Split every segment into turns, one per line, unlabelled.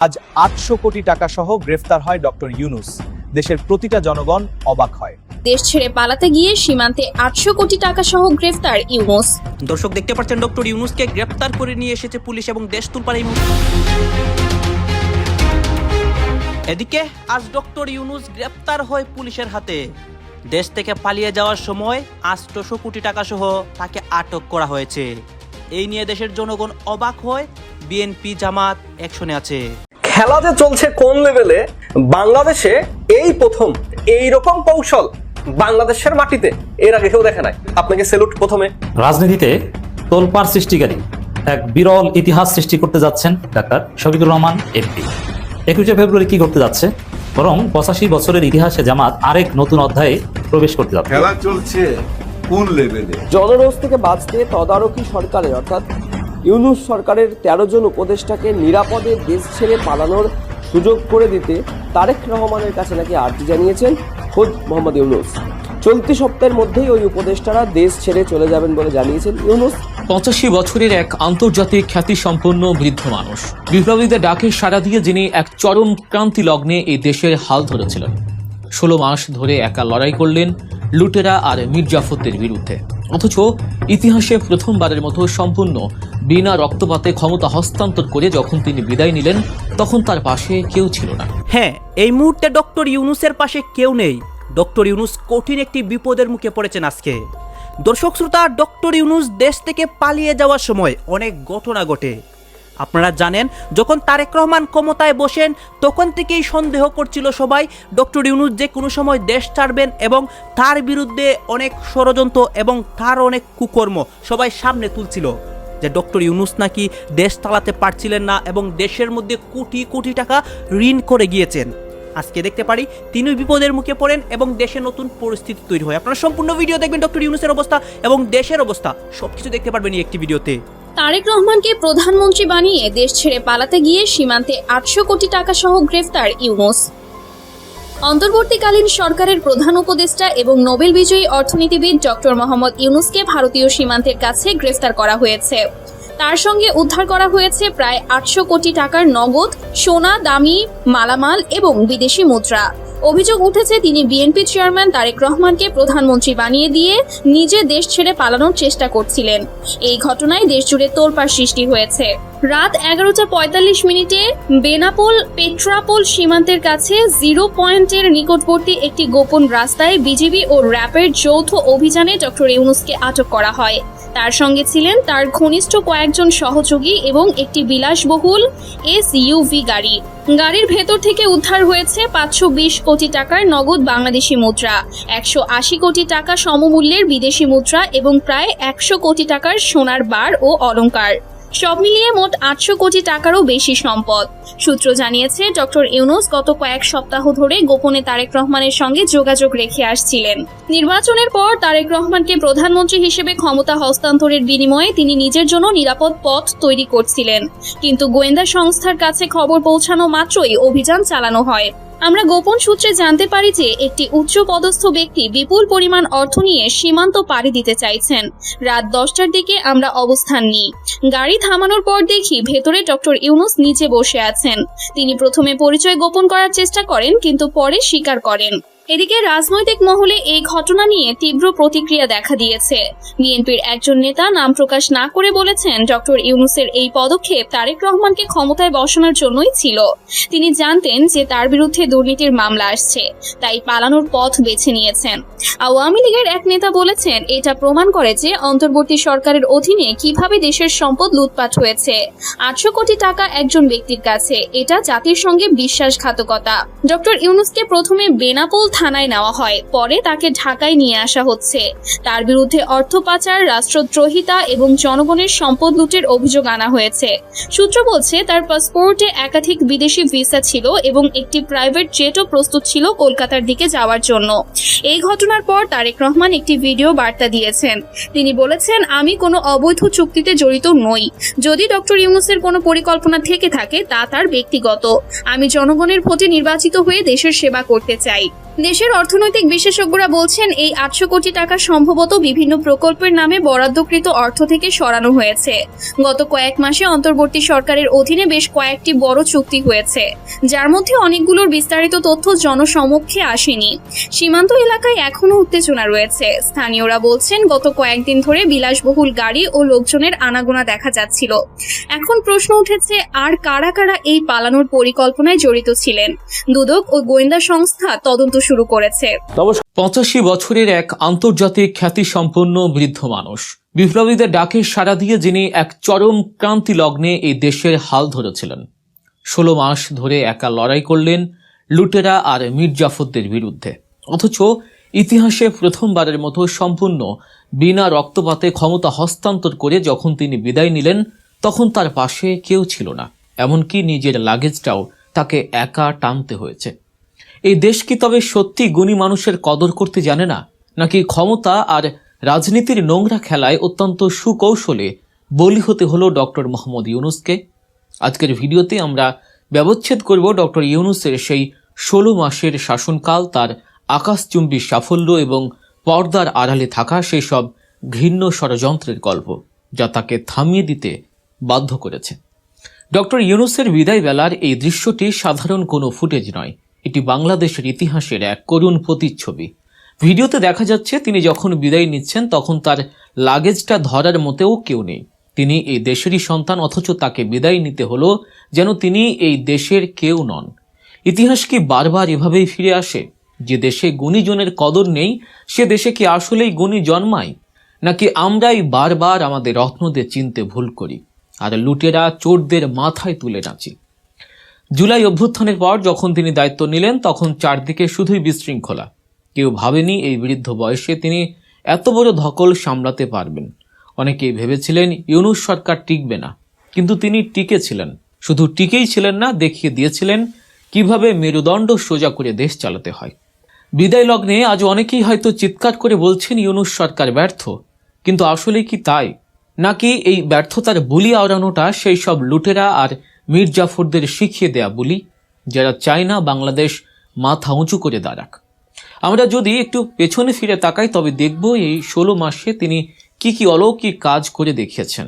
আজ ৮০০ কোটি টাকা সহ গ্রেফতার হয় ডক্টর ইউনূস। দেশের প্রতিটা জনগণ অবাক হয়।
দেশ ছেড়ে পালাতে গিয়ে সীমান্তে ৮০০ কোটি টাকা সহ গ্রেফতার ইউনূস।
দর্শক দেখতে পাচ্ছেন ডক্টর ইউনূসকে গ্রেফতার করে নিয়ে এসেছে পুলিশ এবং দেশ তুলপার এই মুহূর্তে। এদিকে আজ ডক্টর ইউনূস গ্রেফতার হয় পুলিশের হাতে। দেশ থেকে পালিয়ে যাওয়ার সময় ৮০০ কোটি টাকা সহ তাকে আটক করা হয়েছে। এই নিয়ে দেশের জনগণ অবাক হয়। বিএনপি জামাত অ্যাকশনে আছে।
খেলা যে চলছে কোন লেভেলে, বাংলাদেশে এই প্রথম এইরকম কৌশল বাংলাদেশের মাটিতে এর আগে কেউ দেখে নাই। আপনাকে স্যালুট। প্রথমে
রাজনীতিতে তোলপাড় সৃষ্টিকারী এক বিরল ইতিহাস সৃষ্টি করতে যাচ্ছেন ডাক্তার শফিকুর রহমান এমপি। 21শে ফেব্রুয়ারি কি করতে যাচ্ছে? বরং 85 বছরের ইতিহাসে জামাত আরেক নতুন অধ্যায়ে প্রবেশ করতে যাচ্ছে।
খেলা চলছে কোন লেভেলে?
জনরোষ থেকে বাঁচতে তদারকি সরকারের অর্থাৎ ইউনূস সরকারের 13 জন উপদেষ্টাকে নিরাপদে দেশ ছেড়ে পালানোর সুযোগ করে দিতে তারেক রহমানের কাছে নাকি আর্জি জানিয়েছেন খোদ মোহাম্মদ ইউনূস। চলতি সপ্তাহের মধ্যেই ওই উপদেষ্টারা দেশ ছেড়ে চলে যাবেন বলে জানিয়েছেন ইউনূস।
85 বছরের এক আন্তর্জাতিক খ্যাতিসম্পন্ন বৃদ্ধ মানুষ, বিপ্লবীদের ডাকে সাড়া দিয়ে যিনি এক চরম ক্রান্তি লগ্নে এই দেশের হাল ধরেছিলেন। 16 মাস ধরে একা লড়াই করলেন লুটেরা আর মির্জাফরদের বিরুদ্ধে। অথচ ইতিহাসে প্রথমবারের মতো সম্পূর্ণ বিনা রক্তপাতে ক্ষমতা হস্তান্তর করে যখন তিনি বিদায় নিলেন, তখন তার পাশে কেউ ছিল না।
হ্যাঁ, এই মুহূর্তে ডক্টর ইউনূসের পাশে কেউ নেই। ডক্টর ইউনূস কঠিন একটি বিপদের মুখে পড়েছেন আজকে। দর্শক শ্রোতা, ডক্টর ইউনূস দেশ থেকে পালিয়ে যাওয়ার সময় অনেক ঘটনা ঘটে। আপনারা জানেন, যখন তারেক রহমান ক্ষমতায় বসেন তখন থেকেই সন্দেহ করছিল সবাই ডক্টর ইউনূস যে কোনো সময় দেশ ছাড়বেন, এবং তার বিরুদ্ধে অনেক ষড়যন্ত্র এবং তার অনেক কুকর্ম সবাই সামনে তুলছিল যে ডক্টর ইউনূস নাকি দেশ চালাতে পারছিলেন না এবং দেশের মধ্যে কোটি কোটি টাকা ঋণ করে গিয়েছেন। আজকে দেখতে পারি তিনি বিপদের মুখে পড়েন এবং দেশে নতুন পরিস্থিতি তৈরি হয়। আপনারা সম্পূর্ণ ভিডিও দেখবেন, ডক্টর ইউনূসের অবস্থা এবং দেশের অবস্থা সবকিছু দেখতে পারবেন এই একটি ভিডিওতে।
তারেক রহমানকে প্রধানমন্ত্রী বানিয়ে দেশ ছেড়ে পালাতে গিয়ে সীমান্তে ৮০০ কোটি টাকা সহ গ্রেফতার ইউনূস। অন্তর্বর্তীকালীন সরকারের প্রধান উপদেষ্টা এবং নোবেল বিজয়ী অর্থনীতিবিদ ডক্টর মোহাম্মদ ইউনূসকে ভারতীয় সীমান্তের কাছে গ্রেফতার করা হয়েছে। তার সঙ্গে উদ্ধার করা হয়েছে প্রায় ৮০০ কোটি টাকার নগদ, সোনা, দামি মালামাল এবং বিদেশি মুদ্রা। অভিযোগ উঠেছে তিনি বিএনপি চেয়ারম্যান তারেক রহমানকে প্রধানমন্ত্রী বানিয়ে দিয়ে নিজে দেশ ছেড়ে পালানোর চেষ্টা করছিলেন। এই ঘটনায় দেশজুড়ে তোলপাড় সৃষ্টি হয়েছে। রাত 11:45 বেনাপোল পেট্রাপোল সীমান্তের কাছে 0 পয়েন্টের নিকটবর্তী একটি গোপন রাস্তায় বিজিবি ও র্যাবের যৌথ অভিযানে ডক্টর ইউনূসকে আটক করা হয়। তার সঙ্গে ছিলেন তার ঘনিষ্ঠ কয়েকজন সহযোগী এবং একটি বিলাসবহুল এসইউভি গাড়ি। গাড়ির ভেতর থেকে উদ্ধার হয়েছে 520 কোটি টাকার নগদ বাংলাদেশি মুদ্রা, 180 কোটি টাকা সমমূল্যের বিদেশি মুদ্রা এবং প্রায় 100 কোটি টাকার সোনার বার ও অলংকার। সব মিলিয়ে মোট ৮০০ কোটি টাকারও বেশি সম্পদ। সূত্র জানিয়েছে, ডক্টর ইউনূস গত কয়েক সপ্তাহ ধরে গোপনে তারেক রহমানের সঙ্গে যোগাযোগ রেখে আসছিলেন। নির্বাচনের পর তারেক রহমানকে প্রধানমন্ত্রী হিসেবে ক্ষমতা হস্তান্তরের বিনিময়ে তিনি নিজের জন্য নিরাপদ পথ তৈরি করছিলেন। কিন্তু গোয়েন্দা সংস্থার কাছে খবর পৌঁছানো মাত্রই অভিযান চালানো হয়। আমরা গোপন সূত্রে জানতে পারি যে একটি উচ্চ পদস্থ ব্যক্তি বিপুল পরিমাণ অর্থ নিয়ে সীমান্ত পাড়ি দিতে চাইছেন। রাত 10টার দিকে আমরা অবস্থান নিই। গাড়ি থামানোর পর দেখি ভেতরে ডক্টর ইউনূস নিচে বসে আছেন। তিনি প্রথমে পরিচয় গোপন করার চেষ্টা করেন, কিন্তু পরে স্বীকার করেন। এদিকে রাজনৈতিক মহলে এই ঘটনা নিয়ে তীব্র প্রতিক্রিয়া দেখা দিয়েছে। বিএনপির একজন নেতা নাম প্রকাশ না করে বলেছেন, ডক্টর ইউনূসের এই পদক্ষেপ তারেক রহমানকে ক্ষমতায় বসানোর জন্যই ছিল। তিনি জানতেন যে তার বিরুদ্ধে দুর্নীতির মামলা আসছে, তাই পালানোর পথ বেছে নিয়েছেন। আওয়ামী লীগের এক নেতা বলেছেন, এটা প্রমাণ করে যে অন্তর্বর্তী সরকারের অধীনে কিভাবে দেশের সম্পদ লুটপাট হয়েছে। ৮০০ কোটি টাকা একজন ব্যক্তির কাছে, এটা জাতির সঙ্গে বিশ্বাসঘাতকতা। ডক্টর ইউনূসকে প্রথমে বেনাপোল থানায় নেওয়া হয়, পরে তাকে ঢাকায় নিয়ে আসা হচ্ছে। তার বিরুদ্ধে অর্থ পাচার, রাষ্ট্রদ্রোহিতা এবং জনগণের সম্পদ লুটের অভিযোগ আনা হয়েছে। সূত্র বলছে, তার পাসপোর্টে একাধিক বিদেশি ভিসা ছিল এবং একটি প্রাইভেট জেটও প্রস্তুত ছিল কলকাতার দিকে যাওয়ার জন্য। এই ঘটনার পর তারেক রহমান একটি ভিডিও বার্তা দিয়েছেন। তিনি বলেছেন, আমি কোনো অবৈধ চুক্তিতে জড়িত নই। যদি ডক্টর ইউনূসের কোনো পরিকল্পনা থেকে থাকে তা তার ব্যক্তিগত। আমি জনগণের ভোটে নির্বাচিত হয়ে দেশের সেবা করতে চাই। দেশের অর্থনৈতিক বিশেষজ্ঞরা বলছেন এই 800 কোটি টাকা সম্ভবত বিভিন্ন প্রকল্পের নামে বরাদ্দকৃত অর্থ থেকে সরানো হয়েছে। গত কয়েক মাসে অন্তর্বর্তী সরকারের অধীনে বেশ কয়েকটি বড় চুক্তি হয়েছে, যার মধ্যে অনেকগুলোর বিস্তারিত তথ্য জনসমক্ষে আসেনি। সীমান্ত এলাকায় এখনো উত্তেজনা রয়েছে। স্থানীয়রা বলছেন গত কয়েকদিন ধরে বিলাসবহুল গাড়ি ও লোকজনের আনাগোনা দেখা যাচ্ছিল। এখন প্রশ্ন উঠেছে, আর কারা কারা এই পালানোর পরিকল্পনায় জড়িত ছিলেন? দুদক ও গোয়েন্দা সংস্থা তদন্ত শুরু করেছে।
85 বছরের এক আন্তর্জাতিক খ্যাতিসম্পন্ন বৃদ্ধ মানুষ, বিপ্লবীদের ডাকে সাড়া দিয়ে যিনি এক চরম ক্রান্তি লগ্নে এই দেশের হাল ধরেছিলেন। 16 মাস ধরে একা লড়াই করলেন লুটেরা আর মির্জাফরদের বিরুদ্ধে। অথচ ইতিহাসে প্রথমবারের মতো সম্পূর্ণ বিনা রক্তপাতে ক্ষমতা হস্তান্তর করে যখন তিনি বিদায় নিলেন, তখন তার পাশে কেউ ছিল না। এমনকি নিজের লাগেজটাও তাকে একা টানতে হয়েছে। এই দেশ কি তবে সত্যি গুণী মানুষের কদর করতে জানে না, নাকি ক্ষমতা আর রাজনীতির নোংরা খেলায় অত্যন্ত সুকৌশলে বলি হতে হলো ডক্টর মোহাম্মদ ইউনূসকে? আজকের ভিডিওতে আমরা ব্যবচ্ছেদ করব ডক্টর ইউনূসের সেই 16 মাসের শাসনকাল, তার আকাশচুম্বী সাফল্য এবং পর্দার আড়ালে থাকা সেই সব ঘৃণ্য ষড়যন্ত্রের গল্প, যা তাকে থামিয়ে দিতে বাধ্য করেছে। ডক্টর ইউনূসের বিদায় বেলার এই দৃশ্যটি সাধারণ কোনো ফুটেজ নয়, এটি বাংলাদেশের ইতিহাসের এক করুণ প্রতিচ্ছবি। ভিডিওতে দেখা যাচ্ছে তিনি যখন বিদায় নিচ্ছেন তখন তার লাগেজটা ধরার মতেও কেউ নেই। তিনি এই দেশেরই সন্তান, অথচ তাকে বিদায় নিতে হলো যেন তিনি এই দেশের কেউ নন। ইতিহাস কি বারবার এভাবেই ফিরে আসে? যে দেশে গুণীজনের কদর নেই, সে দেশে কি আসলেই গুণী জন্মায়, নাকি আমরাই বারবার আমাদের রত্নদের চিনতে ভুল করি আর লুটেরা চোরদের মাথায় তুলে নাচি? জুলাই অভ্যুত্থানের পর যখন তিনি দায়িত্ব নিলেন তখন চারদিকে শুধুই বিশৃঙ্খলা। কেউ ভাবেনি এই বৃদ্ধ বয়সে তিনি এত বড় ধকল সামলাতে পারবেন। অনেকেই ভেবেছিলেন ইউনূস সরকার টিকবে না, কিন্তু তিনি টিকেছিলেন। শুধু টিকেই ছিলেন না, দেখিয়ে দিয়েছিলেন কিভাবে মেরুদণ্ড সোজা করে দেশ চালাতে হয়। বিদায় লগ্নে আজ অনেকেই হয়তো চিৎকার করে বলছেন ইউনূস সরকার ব্যর্থ, কিন্তু আসলে কি তাই? নাকি এই ব্যর্থতার বুলি আওড়ানোটা সেই সব লুটেরা আর মির্জাফরদের শিখিয়ে দেয়া বলি, যারা চায় না বাংলাদেশ মাথা উঁচু করে দাঁড়াক? আমরা যদি একটু পেছনে ফিরে তাকাই তবে দেখব এই 16 মাসে তিনি কি কি অলৌকিক কাজ করে দেখিয়েছেন।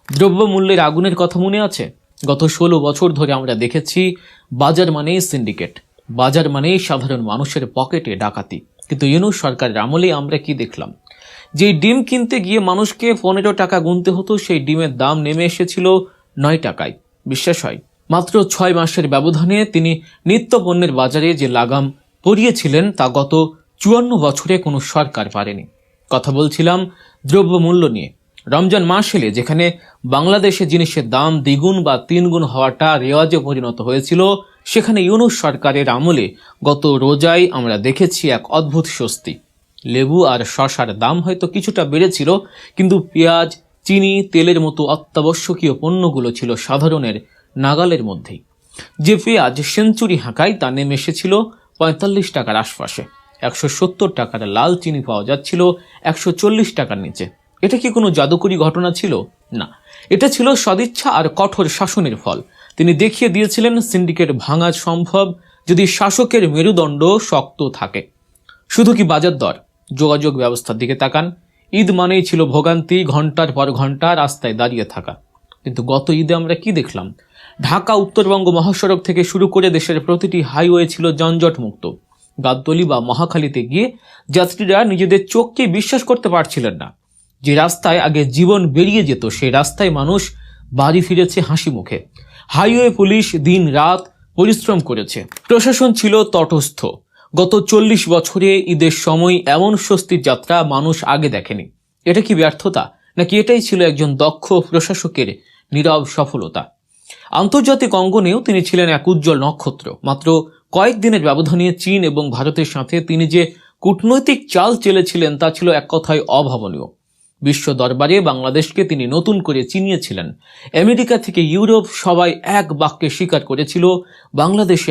দ্রব্যমূল্যের আগুনের কথা মনে আছে? গত 16 বছর ধরে আমরা দেখেছি বাজার মানেই সিন্ডিকেট, বাজার মানেই সাধারণ মানুষের পকেটে ডাকাতি। কিন্তু ইউনূস সরকারের আমলে আমরা কি দেখলাম? যে ডিম কিনতে গিয়ে মানুষকে 15 টাকা গুনতে হতো, সেই ডিমের দাম নেমে এসেছিল 9 টাকায়। বিশ্বাস হয়? মাত্র 6 মাসের ব্যবধানে তিনি নিত্য পণ্যের বাজারে যে লাগাম পরিয়েছিলেন তা গত 54 বছরে কোনো সরকার পারেনি। কথা বলছিলাম দ্রব্যমূল্য নিয়ে। রমজান মাস এলে যেখানে বাংলাদেশে জিনিসের দাম দ্বিগুণ বা 3 গুণ হওয়াটা রেওয়াজে পরিণত হয়েছিল, সেখানে ইউনূস সরকারের আমলে গত রোজায় আমরা দেখেছি এক অদ্ভুত স্বস্তি। লেবু আর শসার দাম হয়তো কিছুটা বেড়েছিল, কিন্তু পেঁয়াজ, চিনি, তেলের মতো অত্যাবশ্যকীয় পণ্যগুলো ছিল সাধারণের নাগালের মধ্যেই। যে পেঁয়াজ সেঞ্চুরি হাঁকায় তা নেমে এসেছিল 45 টাকার আশপাশে। 170 টাকার লাল চিনি পাওয়া যাচ্ছিল 140 টাকার নিচে। এটা কি কোনো জাদুকরি ঘটনা ছিল? না, এটা ছিল সদিচ্ছা আর কঠোর শাসনের ফল। তিনি দেখিয়ে দিয়েছিলেন সিন্ডিকেট ভাঙা সম্ভব যদি শাসকের মেরুদণ্ড শক্ত থাকে। শুধু কি বাজার দর, যোগাযোগ ব্যবস্থার দিকে তাকান। ঈদ মানেই ছিল ভোগান্তি, ঘন্টার পর ঘন্টা রাস্তায় দাঁড়িয়ে থাকা। কিন্তু গত ঈদে আমরা কি দেখলাম? ঢাকা উত্তরবঙ্গ মহাসড়ক থেকে শুরু করে দেশের প্রতিটি হাইওয়ে ছিল যানজট মুক্ত। গাবতলী বা মহাখালীতে গিয়ে যাত্রীরা নিজেদের চোখকে বিশ্বাস করতে পারছিলেন না। যে রাস্তায় আগে জীবন বেরিয়ে যেত, সেই রাস্তায় মানুষ বাড়ি ফিরেছে হাসি মুখে। হাইওয়ে পুলিশ দিন রাত পরিশ্রম করেছে, প্রশাসন ছিল তটস্থ। গত 40 বছরে ঈদের সময় এমন স্বস্তির যাত্রা মানুষ আগে দেখেনি। এটা কি ব্যর্থতা, নাকি এটাই ছিল একজন দক্ষ প্রশাসকের নীরব সফলতা? আন্তর্জাতিক অঙ্গনেও তিনি ছিলেন এক উজ্জ্বল নক্ষত্র। মাত্র কয়েকদিনের ব্যবধানে চীন এবং ভারতের সাথে তিনি যে কূটনৈতিক চাল চেলেছিলেন তা ছিল এক কথায় অভাবনীয়। বিশ্ব দরবারে বাংলাদেশকে তিনি নতুন করে চিনিয়েছিলেন। আমেরিকা থেকে ইউরোপ সবাই এক বাক্যে স্বীকার করেছিল বাংলাদেশে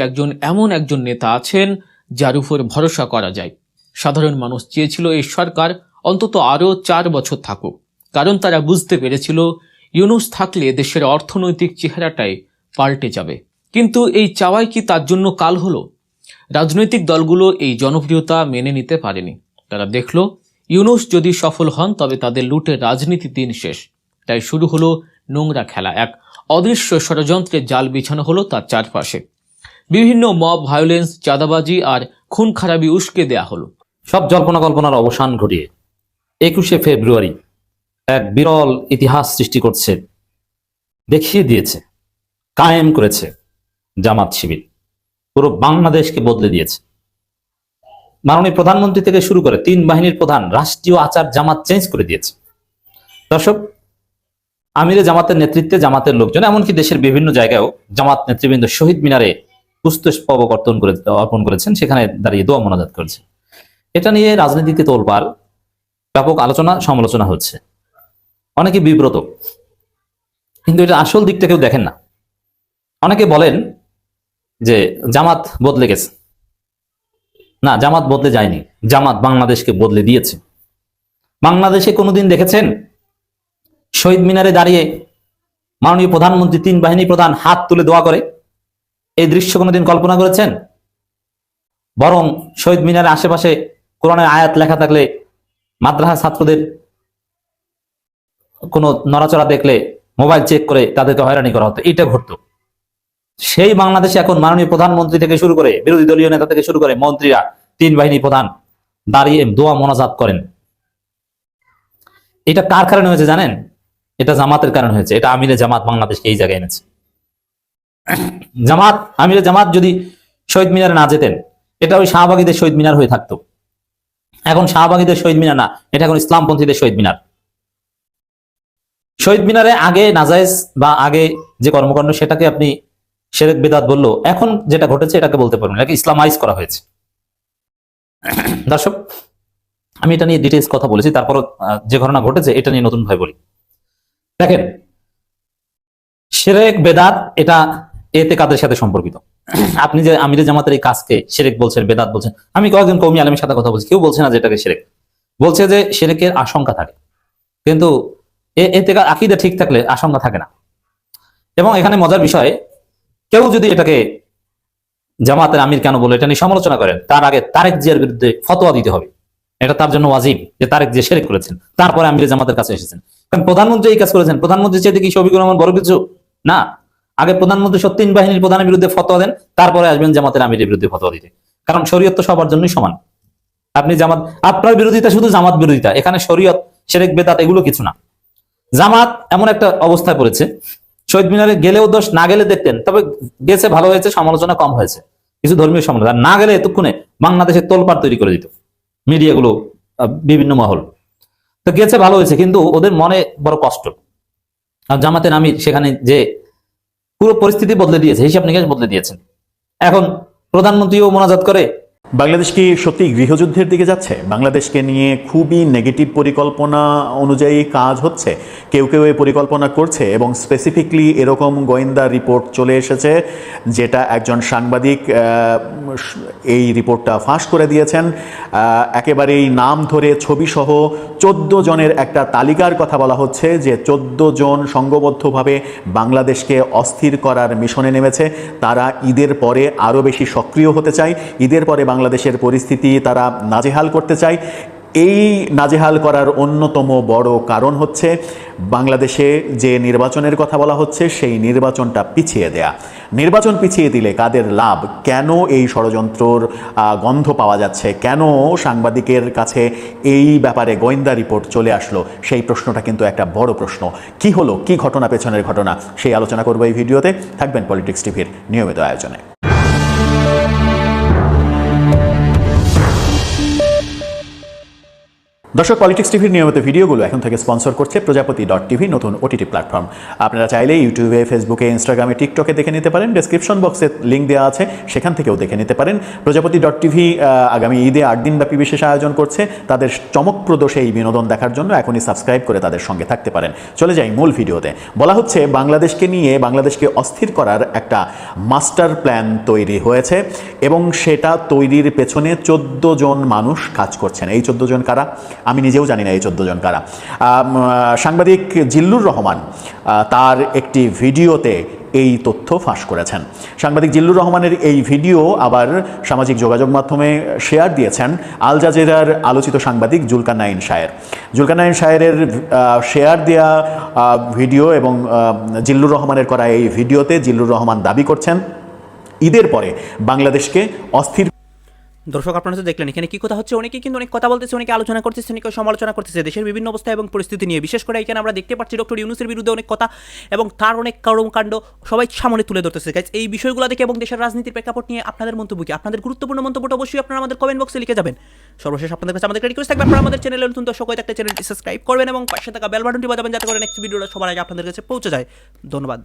এমন একজন নেতা আছেন যার উপর ভরসা করা যায়। সাধারণ মানুষ চেয়েছিল এই সরকার অন্তত আরও 4 বছর থাকুক, কারণ তারা বুঝতে পেরেছিল ইউনূস থাকলে দেশের অর্থনৈতিক চেহারাটাই পাল্টে যাবে। কিন্তু এই চাওয়াই কি তার জন্য কাল হলো? রাজনৈতিক দলগুলো এই জনপ্রিয়তা মেনে নিতে পারেনি। তারা দেখল ইউনূস যদি সফল হন তবে তাদের লুটের রাজনীতি দিন শেষ। তাই শুরু হলো নোংরা খেলা। এক অদৃশ্য ষড়যন্ত্রের জাল বিছানো হলো তার চারপাশে। বিভিন্ন মব ভায়োলেন্স, চাঁদাবাজি আর খুন খারাপি উস্কে দেয়া হলো।
সব জল্পনা কল্পনার অবসান ঘটিয়ে 21শে ফেব্রুয়ারি এক বিরল ইতিহাস সৃষ্টি করছে, দেখিয়ে দিয়েছে, কায়েম করেছে জামাত শিবির। পুরো বাংলাদেশকে বদলে দিয়েছে। মাননীয় প্রধানমন্ত্রী থেকে শুরু করে 3 বাহিনীর প্রধান, রাষ্ট্রীয় আচার জামাত চেঞ্জ করে দিয়েছে। দর্শক, আমিরে জামাতের নেতৃত্বে জামাতের লোকজন, এমনকি দেশের বিভিন্ন জায়গায়ও জামাত নেতৃবৃন্দ শহীদ মিনারে পুষ্পস্তবক অর্পণ করেছেন, সেখানে দাঁড়িয়ে দোয়া মোনাজাত করেছে। এটা নিয়ে রাজনীতিতে তোলপাড়, ব্যাপক আলোচনা সমালোচনা হচ্ছে, অনেকে বিব্রত, কিন্তু এটা আসল দিকটা কেউ দেখেন না। অনেকে বলেন যে জামাত বদলে গেছে। না, জামাত বদলে যায়নি, জামাত বাংলাদেশকে বদলে দিয়েছে। বাংলাদেশে কোনোদিন দেখেছেন শহীদ মিনারে দাঁড়িয়ে মাননীয় প্রধানমন্ত্রী, 3 বাহিনী প্রধান হাত তুলে দোয়া করে? এই দৃশ্য কোনোদিন কল্পনা করেছেন? বরং শহীদ মিনারের আশেপাশে কোরআনের আয়াত লেখা থাকলে মাদ্রাসা ছাত্রদের কোনো নড়াচড়া দেখলে মোবাইল চেক করে তাদেরকে হয়রানি করা হতো, এটা ঘটতো। সেই বাংলাদেশে এখন মাননীয় প্রধানমন্ত্রী থেকে শুরু করে বিরোধী দলীয় নেতা থেকে শুরু করে মন্ত্রীরা, 3 বাহিনী প্রধান দাঁড়িয়ে দোয়া মোনাজাত করেন। এটা কার কারণে হয়েছে জানেন? এটা জামাতের কারণে হয়েছে। এটা আমিরে জামাত বাংলাদেশকে এই জায়গায় এনেছে। জামাত, আমিরে জামাত যদি শহীদ মিনারে না যেতেন, এটা ওই শাহবাগীদের শহীদ মিনার হয়ে থাকতো। এখন শাহবাগীদের শহীদ মিনার না, এটা এখন ইসলামপন্থীদের শহীদ মিনার। শহীদ মিনারে আগে নাজায়েজ বা আগে যে কর্মকাণ্ড, সেটাকে আপনি শিরক বিদআত বললো, এখন যেটা ঘটেছে এটাকে বলতে পারবেন, এটাকে ইসলামাইজ করা হয়েছে। দর্শক, আমি এটা নিয়ে ডিটেইলস কথা বলেছি, তারপর যে ঘটনা ঘটেছে এটা নিয়ে নতুন ভাবে বলি। দেখেন, শিরক বেদাত এটা এতেকাদের সাথে সম্পর্কিত। আপনি যে আমিরে জামাতের এই কাজকে শিরক বলছেন, বেদাত বলছেন, আমি কয়েকজন কওমি আলেমের সাথে কথা বলছি, কেউ বলছে না যে এটাকে শিরক, বলছে যে শিরকের আশঙ্কা থাকে, কিন্তু এতে আকীদা ঠিক থাকলে আশঙ্কা থাকে না। এবং এখানে মজার বিষয়, কেউ যদি এটাকে জামাতের আমির কেন বলে এটা নিয়ে সমালোচনা করেন, তার আগে তারেক জিয়ার বিরুদ্ধে ফতোয়া দিতে হবে। এটা তার জন্য ওয়াজিব যে তারেক জিয়া শিরক করেছেন, তারপরে আমিরে জামাতের কাছে এসেছেন। কারণ প্রধানমন্ত্রী এই কাজ করেছেন, প্রধানমন্ত্রী চেয়ে কি শফিকুর রহমান বড় কিছু না? আগে প্রধানমন্ত্রী 3 বাহিনীর প্রধানের বিরুদ্ধে ফতোয়া দেন, তারপরে আসবেন জামাতের আমিরের বিরুদ্ধে ফতোয়া দিতে। কারণ শরীয়ত তো সবার জন্যই সমান। আপনি জামাত, আপনার বিরোধিতা শুধু জামাত বিরোধিতা, এখানে শরীয়ত, শিরক বেদাত এগুলো কিছু না। জামাত এমন একটা অবস্থায় পড়েছে, শহীদ মিনারে গেলেও দোষ, না গেলে দেখতেন, তবে গেছে ভালো হয়েছে, সমালোচনা কম হয়েছে, কিছু ধর্মীয় সমালোচনা। না গেলে এতক্ষণে বাংলাদেশের তোলপাড় তৈরি করে দিত মিডিয়াগুলো, বিভিন্ন মহল। তো গেছে ভালো হয়েছে, কিন্তু ওদের মনে বড় কষ্ট। আর জামাতের আমির সেখানে যে পুরো পরিস্থিতি বদলে দিয়েছে, হিসাব নিকাশ বদলে দিয়েছেন। এখন প্রধানমন্ত্রীও মোনাজাত করে।
বাংলাদেশ কি সত্যি গৃহযুদ্ধের দিকে যাচ্ছে? বাংলাদেশকে নিয়ে খুবই নেগেটিভ পরিকল্পনা অনুযায়ী কাজ হচ্ছে। কেউ কেউ এই পরিকল্পনা করছে এবং স্পেসিফিকলি এরকম গোয়েন্দা রিপোর্ট চলে এসেছে, যেটা একজন সাংবাদিক এই রিপোর্টটা ফাঁস করে দিয়েছেন। একেবারেই নাম ধরে ছবিসহ 14 জনের একটা তালিকার কথা বলা হচ্ছে, যে 14 জন সংঘবদ্ধভাবে বাংলাদেশকে অস্থির করার মিশনে নেমেছে। তারা ঈদের পরে আরও বেশি সক্রিয় হতে চায়, ঈদের পরে বাংলাদেশের পরিস্থিতি তারা নাজেহাল করতে চায়। এই নাজেহাল করার অন্যতম বড় কারণ হচ্ছে বাংলাদেশে যে নির্বাচনের কথা বলা হচ্ছে, সেই নির্বাচনটা পিছিয়ে দেয়া। নির্বাচন পিছিয়ে দিলে কাদের লাভ? কেন এই ষড়যন্ত্রর গন্ধ পাওয়া যাচ্ছে? কেন সাংবাদিকের কাছে এই ব্যাপারে গোয়েন্দা রিপোর্ট চলে আসলো? সেই প্রশ্নটা কিন্তু একটা বড় প্রশ্ন। কি হলো, কি ঘটনা, পেছনের ঘটনা, সেই আলোচনা করবো এই ভিডিওতে। থাকবেন পলিটিক্স টিভির নিয়মিত আয়োজনে। দর্শক, পলিটিক্স টিভির নিয়মিত ভিডিওগুলো এখন থেকে স্পন্সর করছে প্রজাপতি.tv, নতুন ওটিটি প্ল্যাটফর্ম। আপনারা চাইলে ইউটিউবে, ফেসবুকে, ইনস্টাগ্রামে, টিকটকে দেখে নিতে পারেন। ডেসক্রিপশন বক্সে লিঙ্ক দেওয়া আছে, সেখান থেকেও দেখে নিতে পারেন। প্রজাপতি.tv আগামী ঈদে 8 দিনব্যাপী বিশেষ আয়োজন করছে। তাদের চমকপ্রদ সেই বিনোদন দেখার জন্য এখনই সাবস্ক্রাইব করে তাদের সঙ্গে থাকতে পারেন। চলে যাই মূল ভিডিওতে। বলা হচ্ছে বাংলাদেশকে নিয়ে, বাংলাদেশকে অস্থির করার একটা মাস্টার প্ল্যান তৈরি হয়েছে এবং সেটা তৈরির পেছনে 14 জন মানুষ কাজ করছেন। এই 14 জন কারা? আমি নিজেও জানি না এই 14 জন কারা। সাংবাদিক জিল্লুর রহমান তার একটি ভিডিওতে এই তথ্য ফাঁস করেছেন। সাংবাদিক জিল্লুর রহমানের এই ভিডিও আবার সামাজিক যোগাযোগ মাধ্যমে শেয়ার দিয়েছেন আল জাজিরার আলোচিত সাংবাদিক জুলকারনাইন শায়ের। জুলকারনাইন শায়েরের শেয়ার দেয়া ভিডিও এবং জিল্লুর রহমানের করা এই ভিডিওতে জিল্লুর রহমান দাবি করছেন ঈদের পরে বাংলাদেশকে অস্থির।
দর্শক আপনারা তো দেখলেন এখানে কি কথা হচ্ছে, অনেকে কিন্তু অনেক কথা বলতেছে, অনেকে আলোচনা করতেছে, অনেকে সমালোচনা করতেছে দেশের বিভিন্ন অবস্থা এবং পরিস্থিতি নিয়ে। বিশেষ করে এখানে আমরা দেখতে পাচ্ছি ডক্টর ইউনূসের বিরুদ্ধে অনেক কথা এবং তার অনেক কর্মকাণ্ড সবাই সামনে তুলে ধরতেছে। গাইস, এই বিষয়গুলো দেখে এবং দেশের রাজনীতির প্রেক্ষাপট নিয়ে আপনাদের মন্তব্য কি? আপনাদের গুরুত্বপূর্ণ মন্তব্যটা অবশ্যই আপনারা আমাদের কমেন্ট বক্সে লিখে যাবেন। সর্বশেষ আপনাদের কাছে আমাদের রিকোয়েস্ট থাকবে আপনারা আমাদের চ্যানেলে নতুন দর্শক হয়ে থাকলে চ্যানেলটি সাবস্ক্রাইব করবেন এবং পাশে থাকা বেল বাটনটি বাজাবেন যাতে করে নেক্সট ভিডিওটা সবার আগে আপনাদের কাছে পৌঁছে যায়। ধন্যবাদ।